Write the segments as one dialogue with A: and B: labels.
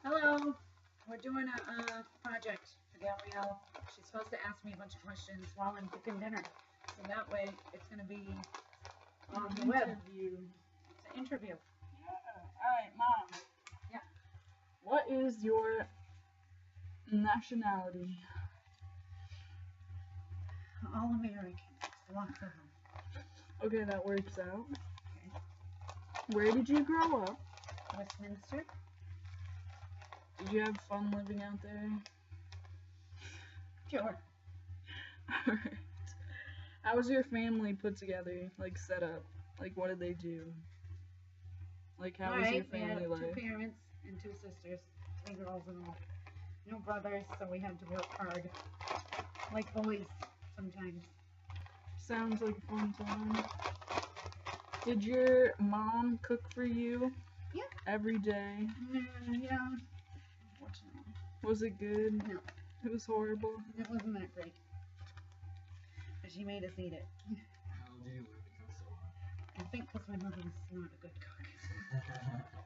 A: Hello. We're doing a project for Gabrielle. She's supposed to ask me a bunch of questions while I'm cooking dinner. So that way it's going to be on the web. It's an interview.
B: Yeah. Alright, Mom.
A: Yeah.
B: What is your nationality?
A: All Americans. Lots of them.
B: Okay, that works out.
A: Okay.
B: Where did you grow up?
A: Westminster.
B: Did you have fun living out there?
A: Sure.
B: Alright. How was your family put together? Like, set up? Like, what did they do? Like, how was your family life?
A: 2 parents and 2 sisters. 3 girls and all. No brothers, so we had to work hard. Like boys, sometimes.
B: Sounds like a fun time. Did your mom cook for you?
A: Yeah.
B: Every day?
A: Yeah. Unfortunately.
B: Was it good?
A: No.
B: It was horrible.
A: It wasn't that great. But she made us eat it.
C: How do you learn to cook so well?
A: I think because my mother was not a good cook.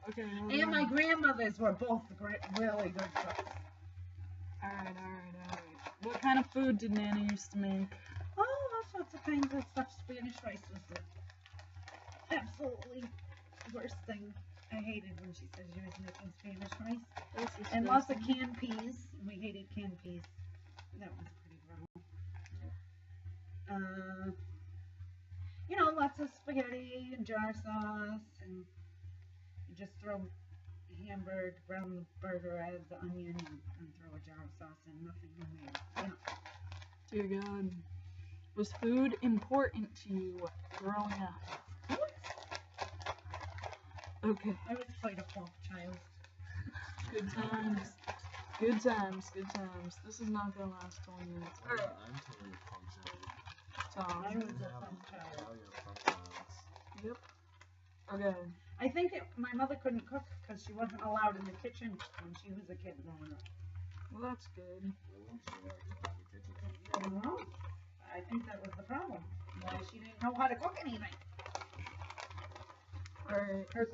B: Okay. Well,
A: And my grandmothers were both really good cooks.
B: Alright. What kind of food did Nana used to make?
A: Oh, all sorts of kinds of stuff. Spanish rice was the absolutely worst thing. I hated when she said she was making Spanish rice. And lots of canned peas. We hated canned peas. That was pretty gross. You know, lots of spaghetti and jar sauce, and you just throw hamburger, brown the burger, add the onion, and throw a jar of sauce in. Nothing homemade. Yeah.
B: Dear God. Was food important to you growing up? Okay.
A: I was quite a pork child.
B: Good times. Good times. This is not gonna last 20 minutes.
C: I'm totally a punk child.
B: Tom.
A: I was a pork child.
C: Now you're a punk child.
B: Yep. Okay.
A: I think my mother couldn't cook because she wasn't allowed in the kitchen when she was a kid growing up.
B: Well, that's good.
C: What would you like to have in the kitchen?
A: I don't know. I think that was the problem. Why she didn't know how to cook anything.
B: Alright.
A: Her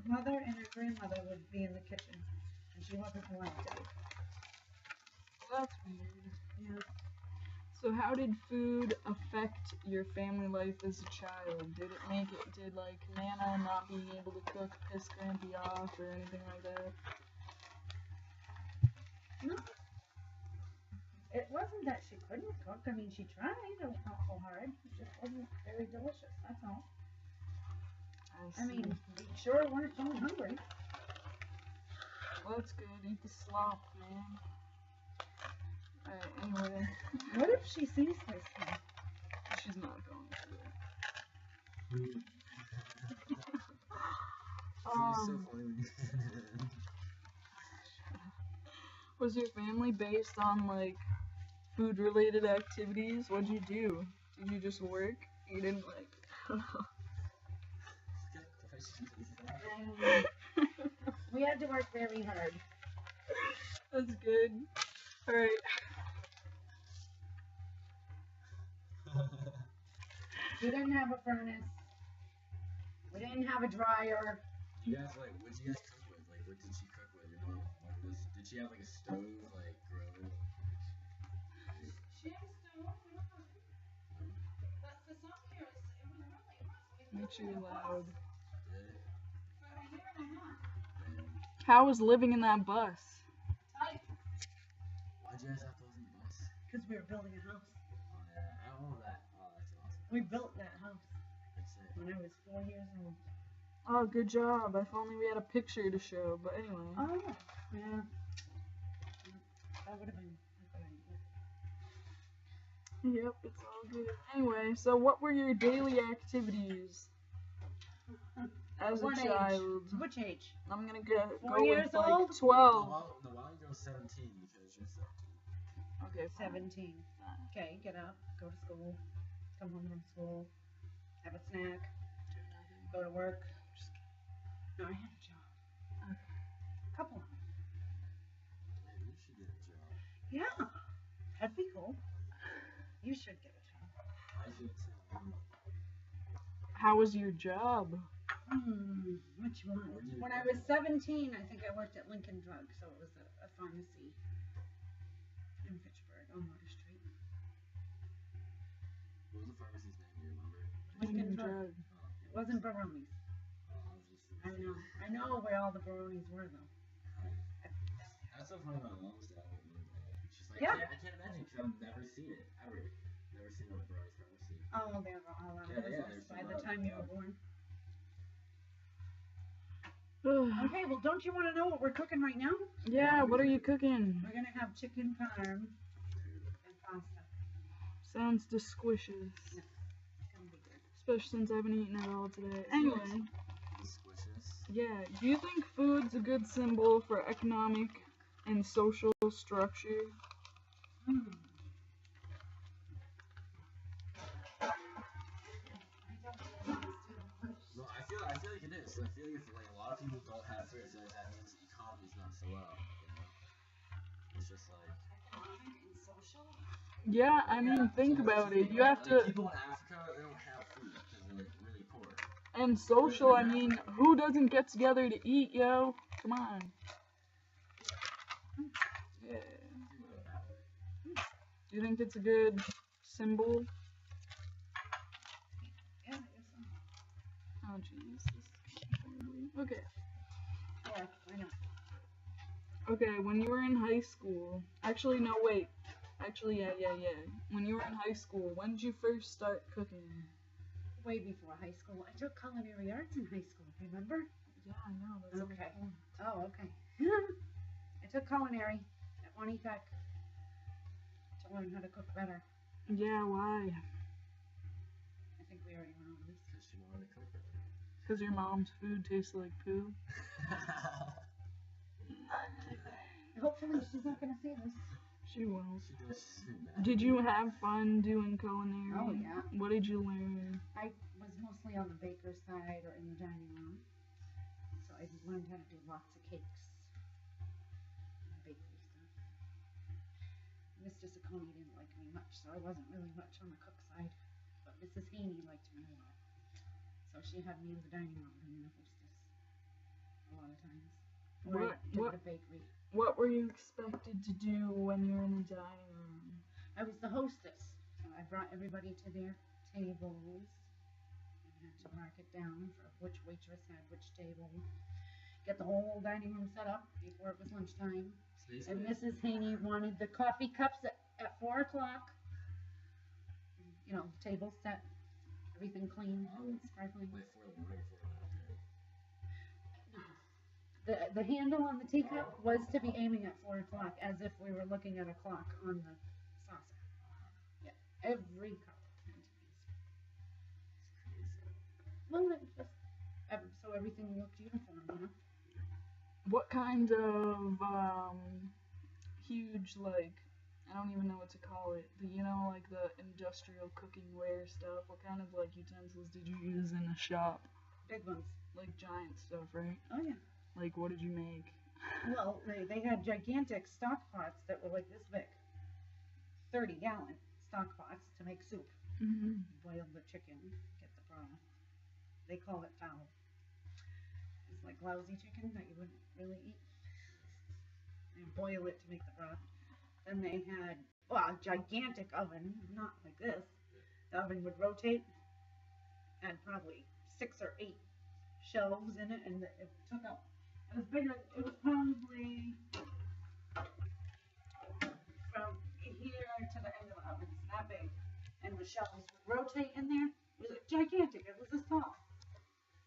A: mother and her grandmother would be in the kitchen, and she wasn't allowed to.
B: Well, that's weird.
A: Yeah.
B: So how did food affect your family life as a child? Did like Nana not being able to cook piss Grampy off or anything like that?
A: No. It wasn't that she couldn't cook. I mean, she tried awful hard. It just wasn't very delicious. That's all. I mean, we sure weren't going hungry.
B: Well, that's good. Eat the slop, man. Alright, anyway.
A: What if she sees this thing?
B: She's not going to.
C: It's so funny when you
B: Was your family based on, like, food-related activities? What'd you do? Did you just work? You didn't, like, I don't know.
A: We had to work very hard.
B: That's good. Alright.
A: We didn't have a furnace. We didn't have a dryer.
C: What did you guys cook with? Like, what did she cook with? Your mom? Did she have like a stove, like grill?
A: She had a stove. But for some years, it was really rough.
B: Make sure you're loud.
A: For a year and a half.
B: How was living in that bus?
A: Tight.
C: Why'd you guys have to live in the bus?
A: Because we were building a house.
C: Oh yeah, I don't know that. Oh, that's awesome.
A: We built that house
C: That's it.
A: when I was 4 years old.
B: Oh, good job. If only we had a picture to show, but anyway.
A: Oh, yeah. That would have been a good idea.
B: Yep, it's all good. Anyway, so what were your daily activities as a
A: What age?
B: child?
A: Which age?
B: I'm gonna go
A: 4
B: with
A: years
B: like
A: old?
B: 12.
C: No, why don't you go 17 because you're 17.
B: Okay, fine.
A: 17. Okay, get up, go to school, come home from school, have a snack, go to work. No, I had a job.
B: Okay.
A: Couple of them.
C: Man, you should get a job.
A: Yeah, that'd be cool. You should get a job.
C: I should too.
B: How was your job?
A: Which one?
C: Where'd you
A: When I
C: work
A: was
C: at?
A: 17, I think I worked at Lincoln Drug, so it was a pharmacy in Fitchburg on Water Street.
C: What was the pharmacy's name? Do you remember?
A: Lincoln
B: Lincoln
A: Drug.
B: Drug.
A: It wasn't Baroni's.
C: I was just.
A: I know where all the Baroni's were though.
C: That's so funny. My mom used to have it one day. She's like,
A: Yeah.
C: I can't imagine because I've never seen it ever. Never seen a Brownie's pharmacy.
A: Oh, they were all out of
C: Yeah,
A: business
C: there's
A: by
C: some
A: the
C: out,
A: time you
C: yeah.
A: were born. Okay, well, don't you want to know what we're cooking right now?
B: Yeah, what are you cooking?
A: We're gonna have chicken parm and pasta.
B: Sounds disquicious.
A: It's gonna be good.
B: Especially since I haven't eaten at all today. Anyway,
C: Squishes.
B: yeah, do you think food's a good symbol for economic and social structure?
C: No, I feel like it is. I feel like if like a lot of people don't have food, I feel like that means the economy's not so well. You know, it's just like.
A: Economic and social?
B: Yeah, I mean, think about it. You have
C: Like,
B: to.
C: people in Africa, they don't have food because they're like really poor.
B: And social, I mean, who doesn't get together to eat, yo? Come on. Yeah.
C: Think about it that way.
B: Do you think it's a good symbol?
A: Yeah, I guess so.
B: Oh, jeez. Okay.
A: Yeah, I know.
B: Okay, when you were in high school. Actually, no, wait. Actually, yeah. When you were in high school, when did you first start cooking?
A: Way before high school. I took culinary arts in high school, remember?
B: Yeah, I know. That's the
A: Okay.
B: point.
A: Oh, okay. I took culinary at Monty Peck to learn how to cook better.
B: Yeah, why?
A: I think we already went over this.
C: Because she wanted to cook better.
B: Because your mom's food tastes like poo?
A: Hopefully she's not gonna see this.
B: She will.
C: She does. She's been mad.
B: Did you have fun doing culinary?
A: Oh, yeah.
B: What did you learn?
A: I was mostly on the baker's side or in the dining room. So I learned how to do lots of cakes. And bakery stuff. Mr. Saccone didn't like me much, so I wasn't really much on the cook side. But Mrs. Haney liked me a lot. So she had me in the dining room being the hostess a lot of times. Or I did the bakery.
B: What were you expected to do when you were in the dining room?
A: I was the hostess. So I brought everybody to their tables and had to mark it down for which waitress had which table. Get the whole dining room set up before it was lunchtime. And Mrs. Haney wanted the coffee cups at 4 o'clock. You know, table set, everything clean, sparkling.
C: Wait, 4 in the morning, 4 in the afternoon.
A: The handle on the teacup was to be aiming at 4 o'clock, as if we were looking at a clock on the saucer. Yeah, every cup had to be. Well, it just so everything looked uniform, you know.
B: What kind of huge, like, I don't even know what to call it, but you know, like the industrial cooking ware stuff, what kind of like utensils did you use in the shop?
A: Big ones.
B: Like giant stuff, right?
A: Oh yeah.
B: Like, what did you make?
A: Well, they had gigantic stock pots that were like this big. 30-gallon stock pots to make soup.
B: Mm-hmm.
A: Boil the chicken, get the broth. They call it fowl. It's like lousy chicken that you wouldn't really eat. And boil it to make the broth. Then they had a gigantic oven, not like this. The oven would rotate. Had probably 6 or 8 shelves in it, and it took up. It was bigger. It was probably from here to the end of the oven. It's that big, and the shelves would rotate in there. It was gigantic. It was this tall.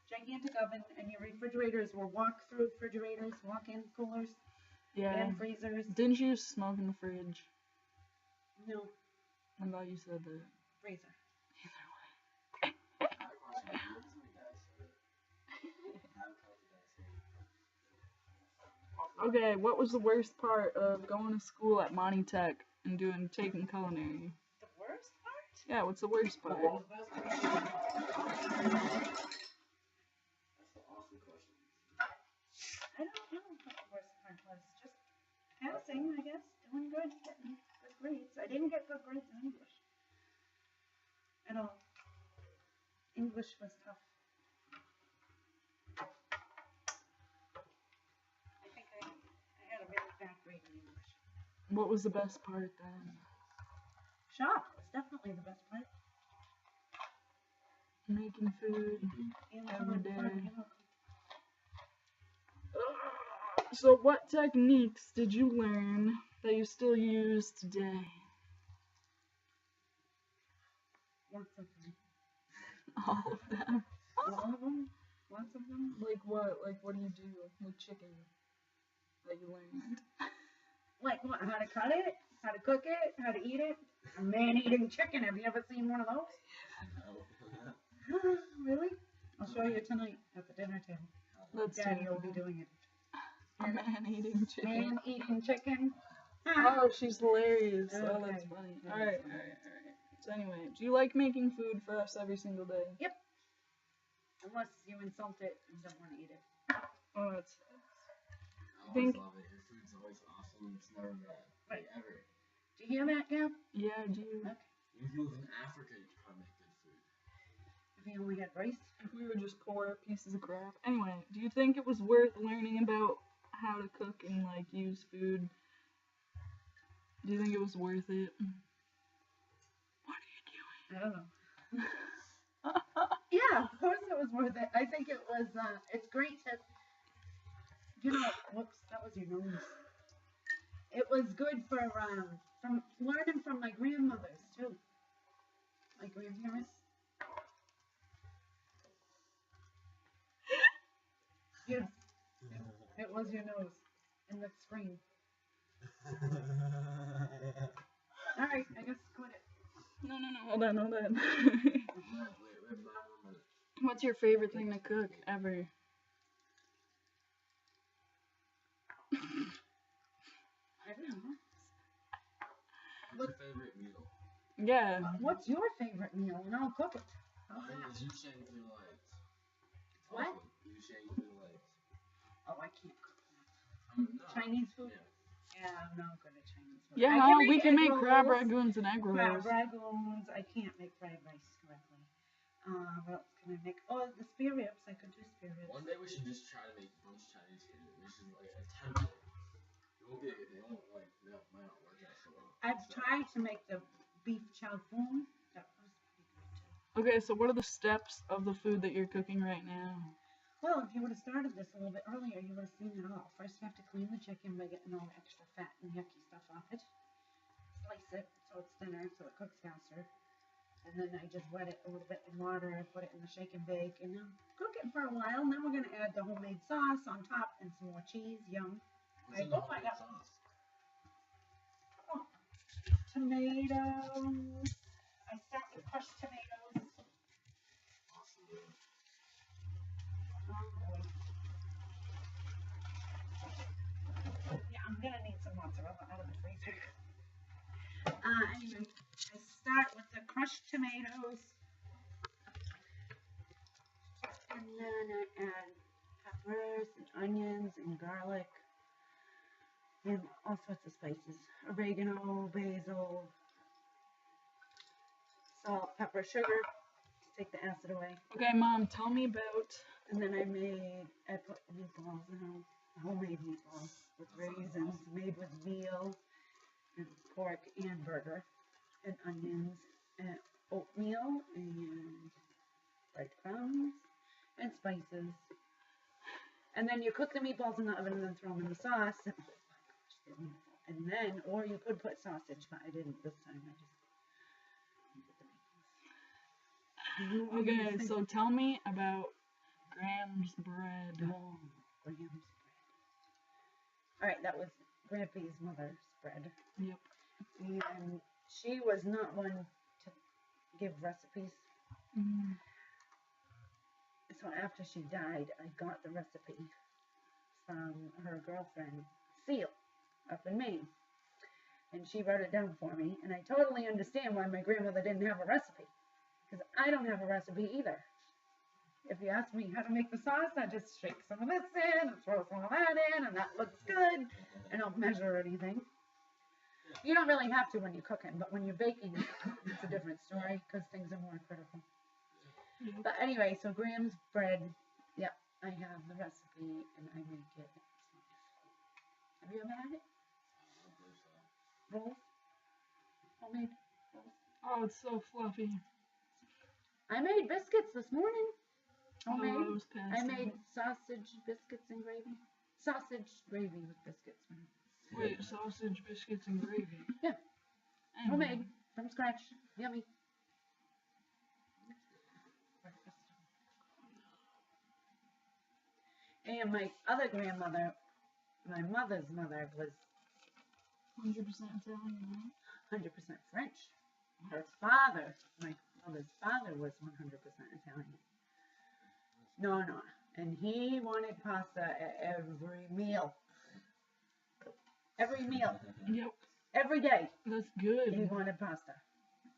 A: Gigantic oven, and your refrigerators were walk-through refrigerators, walk-in coolers,
B: Yeah.
A: and freezers.
B: Didn't you smoke in the fridge?
A: No,
B: I thought you said that.
A: freezer.
B: Okay, what was the worst part of going to school at Monty Tech and taking culinary?
A: The worst part?
B: Yeah, what's the worst part?
C: That's the awesome question.
A: I don't know what the worst part was. Just passing, I guess. Doing good, getting good grades. I didn't get good grades in English at all. English was tough.
B: What was the best part then?
A: Shop was definitely the best part.
B: Making food
A: And
B: every day.
A: fun, you know.
B: So what techniques did you learn that you still use today?
A: Lots of them.
B: All of them.
A: All of them? Lots of them?
B: Like what? Like what do you do with chicken that you learned?
A: Like what? How to cut it? How to cook it? How to eat it? A man-eating chicken. Have you ever seen one of those? Really? I'll show you tonight at the dinner table.
B: Let's
A: Daddy
B: do
A: will be doing it.
B: a man-eating chicken.
A: Man-eating chicken.
B: Oh, she's hilarious. Oh,
A: Okay.
B: that's funny. Alright. So anyway, do you like making food for us every single day?
A: Yep. Unless you insult it and don't want to eat it.
B: Oh, that's...
C: I
B: think-
C: always love it. Your food's always awesome. It's never bad.
A: Right.
C: Like, ever.
A: Do you hear that, Gab?
B: Yeah, do you?
A: Okay.
C: Even if you live in Africa, you can probably make good food.
A: If you only had rice.
B: If we were just poor pieces of crap. Anyway, do you think it was worth learning about how to cook and like use food? Do you think it was worth it? What are you doing?
A: I don't know. Yeah, of course it was worth it. I think it was, it's great to, whoops, that was your nose. It was good for, from learning from my grandmothers, too. My grandparents. Yes, it was your nose in the screen. Alright, I guess quit it.
B: No, hold on.
C: Wait, we have 9 more minutes.
B: What's your favorite thing to cook ever?
A: I don't know.
C: What's your favorite meal?
B: Yeah.
A: What's your favorite meal? And I'll cook it. How's
C: Mine
A: that?
C: is Yusheng through legs.
A: What?
C: Yusheng through legs.
A: Oh, I can't cook that.
C: No.
A: Chinese food?
C: Yeah.
A: Yeah, I'm not good at Chinese food.
B: Yeah,
A: I
B: we can
A: egg
B: make crab
A: rolls,
B: ragoons and egg
A: crab
B: rolls.
A: ragoons. I can't make fried rice correctly. What else can I make? Oh, the spear ribs. I could do spear ribs.
C: One day we should just try to make bunch Chinese food. We should like attempt it. It won't be. They won't like. They might not work out so well.
A: I've tried to make the beef chow fun. That was pretty good too.
B: Okay, so what are the steps of the food that you're cooking right now?
A: Well, if you would have started this a little bit earlier, you would have seen it all. First, you have to clean the chicken by getting all the extra fat and yucky stuff off it. Slice it so it's thinner, so it cooks faster. And then I just wet it a little bit in water, put it in the shake and bake, and then cook it for a while. And then we're gonna add the homemade sauce on top and some more cheese. Yum.
C: What's in the homemade sauce?
A: Tomatoes. I start with crushed tomatoes.
C: Awesome.
A: Oh boy. Yeah, I'm gonna need some mozzarella out of the freezer. Anyway, I start with the crushed tomatoes. And then I add peppers and onions and garlic. And all sorts of spices. Oregano, basil, salt, pepper, sugar to take the acid away.
B: Okay, Mom, tell me about...
A: And then I put meatballs in them, homemade meatballs with raisins, made with veal and pork and burger, and onions, and oatmeal, and breadcrumbs, and spices. And then you cook the meatballs in the oven and then throw them in the sauce. And, oh my gosh, they're wonderful. And then, or you could put sausage, but I didn't this time. I just did the meatballs.
B: Okay, so tell me about Graham's bread.
A: Oh, Graham's bread. Alright, that was Grampy's mother's bread.
B: Yep.
A: And she was not one to give recipes.
B: Mm.
A: So after she died, I got the recipe from her girlfriend, Seal, up in Maine. And she wrote it down for me. And I totally understand why my grandmother didn't have a recipe. Because I don't have a recipe either. If you ask me how to make the sauce, I just shake some of this in and throw some of that in, and that looks good. I don't measure anything. You don't really have to when you're cooking, but when you're baking, it's a different story because things are more critical.
B: Yep.
A: But anyway, so Graham's bread, yeah, I have the recipe and I make it. Have you ever had it? rolls. Homemade rolls.
B: Oh, it's so fluffy.
A: I made biscuits this morning.
B: Oh, I
A: Homemade.
B: was
A: I
B: past
A: made
B: it.
A: sausage biscuits and gravy. Sausage gravy with biscuits.
B: Wait, sausage, biscuits, and gravy.
A: Yeah.
B: Anyway.
A: Homemade from scratch. Yummy. Breakfast. And my other grandmother, my mother's mother, was
B: 100% Italian, right?
A: 100% French. Her father, my mother's father, was 100% Italian. No. And he wanted pasta at every meal. Every meal.
B: Yep.
A: Every day.
B: That's good.
A: He wanted pasta.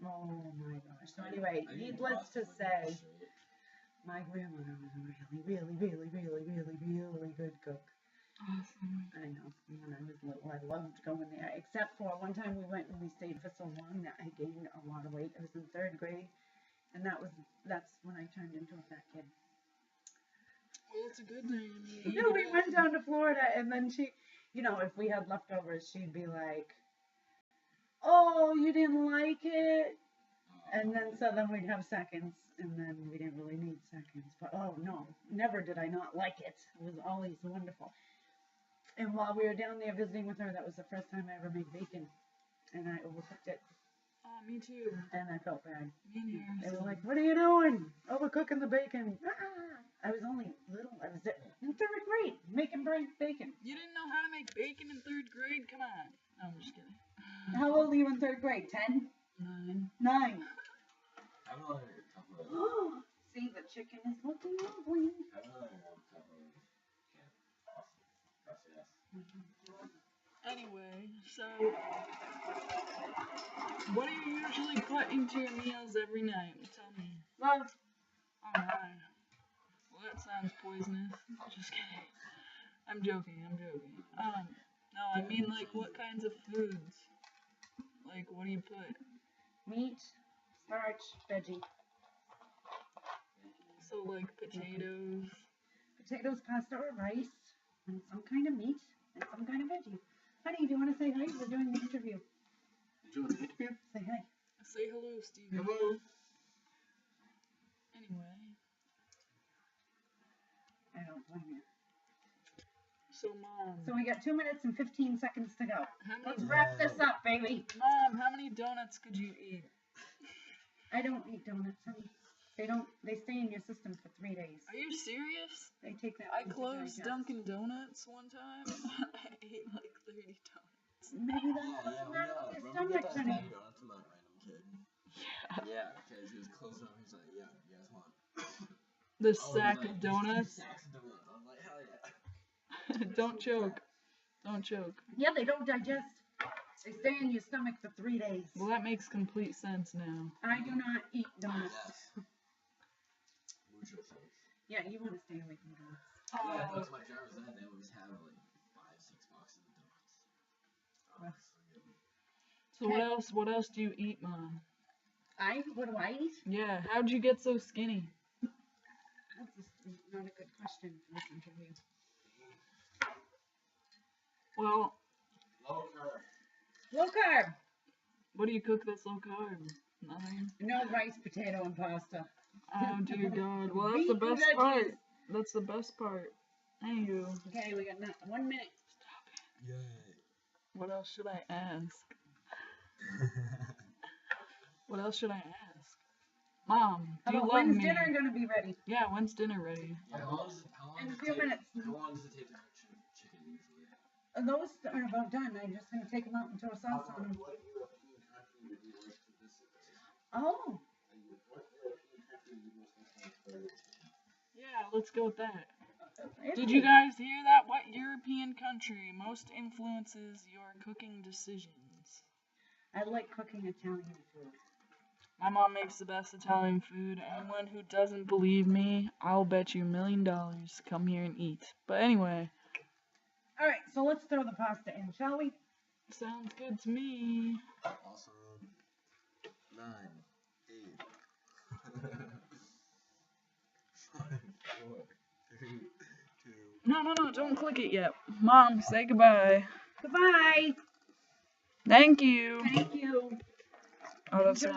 A: Oh my gosh. So anyway, needless to say, my grandmother was a really good cook.
B: Awesome.
A: I know. When I was little, I loved going there. Except for one time we went and we stayed for so long that I gained a lot of weight. I was in 3rd grade, and that's when I turned into a fat kid.
B: Well, it's a good thing.
A: We went down to Florida, and then she, if we had leftovers, she'd be like, "Oh, you didn't like it?" And then we'd have seconds, and then we didn't really need seconds. But oh no, never did I not like it. It was always wonderful. And while we were down there visiting with her, that was the first time I ever made bacon, and I overcooked it.
B: Oh, me too.
A: And I felt bad.
B: Me neither.
A: They were like, "What are you doing? Overcooking the bacon." I was only little. I was in 3rd grade making bacon.
B: You didn't know how to make bacon in 3rd grade? Come on. No, I'm just kidding.
A: How old are you in 3rd grade? 10?
B: 9.
A: 9.
C: I'm not a couple of
A: See, the chicken is looking lovely.
B: Anyway, so what do you usually put into your meals every night? Tell me.
A: Love.
B: Alright. Well, that sounds poisonous. Just kidding. I'm joking. No, I mean, like, what kinds of foods? Like, what do you put?
A: Meat, starch, veggie.
B: So, like, potatoes.
A: Potatoes, pasta, or rice, and some kind of meat, and some kind of veggie. Honey, do you want to say hi? We're doing the interview. Say hi.
B: Say hello, Stevie.
C: Hello.
B: Anyway.
A: I don't blame you.
B: So, Mom.
A: So we got 2 minutes and 15 seconds to go. Let's
B: Many,
A: wrap this up, baby.
B: Mom, how many donuts could you eat?
A: I don't eat donuts, honey. They stay in your system for 3 days.
B: Are you serious?
A: They take that.
B: I
A: long to
B: closed
A: digest.
B: Dunkin' Donuts one time. I ate like 30 donuts.
A: Maybe that's what's the matter with your stomach, honey.
C: Donuts from that random kid?
B: Yeah.
C: Yeah, because he was close enough. He's like, "Yeah, you guys want?"
B: The
C: Oh,
B: sack
C: he's
B: of
C: like,
B: donuts.
C: Sacks of donuts. I'm like, hell yeah.
B: Don't choke. Don't choke.
A: Yeah, they don't digest. They stay in your stomach for 3 days.
B: Well, that makes complete sense now.
A: I do not eat donuts.
C: Yes. Mucho sense.
A: Yeah, you want to stay away from donuts.
C: Yeah,
B: Oh,
C: that's my driver's ed. They always have like 5-6 boxes of donuts. Oh, so good.
B: so what else do you eat, Mom?
A: What do I eat?
B: Yeah, how'd you get so skinny?
A: That's not a good question for this interview.
B: Well,
C: Low carb.
A: Low carb.
B: what do you cook that's low carb? Nothing.
A: No rice, potato, and pasta.
B: Oh dear God. Well, that's
A: Meat
B: the
A: and
B: best
A: veggies.
B: part. That's the best part. Anywho,
A: Okay, we got 1 minute.
C: Yay.
B: what else should I ask? What else should I ask? Mom,
A: How
B: do you
A: about
B: love
A: when's
B: me?
A: dinner gonna be ready?
B: Yeah, when's dinner ready?
C: How long
A: In a
C: does
A: few
C: it take?
A: minutes.
C: How long does it take to cook chicken usually?
A: Those are about done. I'm just gonna take them out and throw sauce on them.
C: What European country would you like to visit?
A: Oh,
C: What European country would you most like to visit?
B: Yeah, let's go with that. Did
A: Italy.
B: you guys hear that? What European country most influences your cooking decisions?
A: I like cooking Italian food.
B: My mom makes the best Italian food. Anyone who doesn't believe me, I'll bet you $1 million to come here and eat. But anyway,
A: All right, so let's throw the pasta in, shall we?
B: sounds good to me.
C: Awesome. 9, 8, 5, 4, 3, 2.
B: No, don't click it yet. Mom, say goodbye.
A: Goodbye.
B: Thank you.
A: Thank you.
B: Oh, that's
A: Enjoy.